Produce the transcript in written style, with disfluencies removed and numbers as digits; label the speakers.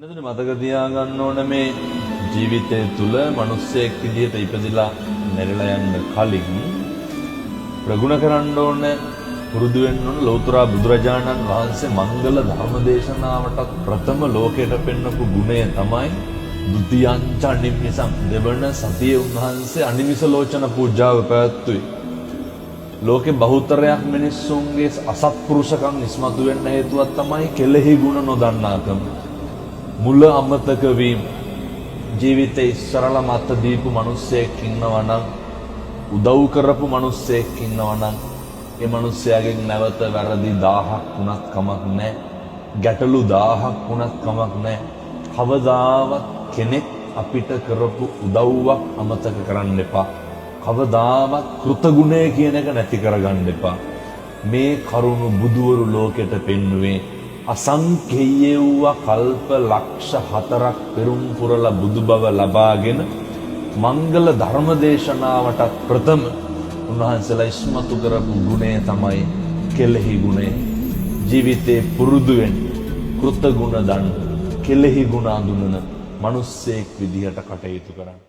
Speaker 1: එතන මතක තියාගන්න ඕන මේ ජීවිතය තුළ මිනිස්සෙක් විදිහට ඉපදිලා මැරිලා යන්න කලින් ප්‍රගුණ කරන්න ඕන පුරුදු වෙන්න ඕන ලෞතර බුදුරජාණන් වහන්සේ මංගල ධර්ම දේශනාවටත් ප්‍රථම ලෝකයට පෙන්වපු ගුණය තමයි ဒုတိယං ච අනිමිසං දෙවන සතියේ උන්වහන්සේ අනිමිස ලෝචන පූජාව පැවැත්වුවේ. ලෝකේ බහුතරයක් මිනිස්සුන්ගේ අසත්පුරුෂකම් ඉස්මතු වෙන්න හේතුවක් තමයි කෙලෙහි ගුණ නොදන්නාකම. මුල අමතක වීම. ජීවිතේ ඉස්සරල මත දීපු මිනිස්සෙක් ඉන්නවා නම් උදව් කරපු මිනිස්සෙක් ඉන්නවා නම් ඒ මිනිස්යාගෙන් නැවත වැරදි 1000ක් වුණත් කමක් නැහැ. ගැටලු 1000ක් වුණත් කමක් නැහැ. කවදාවත් කෙනෙක් අපිට කරපු උදව්වක් අමතක කරන්න එපා. කවදාවත් කෘතගුණය කියන එක නැති කරගන්න එපා. මේ කරුණු බුදුවරු ලෝකෙට පෙන්වුවේ අසංකේය වූ කල්ප ලක්ෂ 4ක් පෙරම් පුරලා බුදු බව ලබාගෙන මංගල ධර්ම දේශනාවට ප්‍රථම උන්වහන්සේලා ඉස්මතු කරපු ගුණය තමයි කෙලෙහි ගුණය. ජීවිතේ පුරුදු වෙන්න කෘතගුණ දන්න කෙලෙහි ගුණ අඳුනන මිනිස්සෙක් විදිහට කටයුතු කරන්න.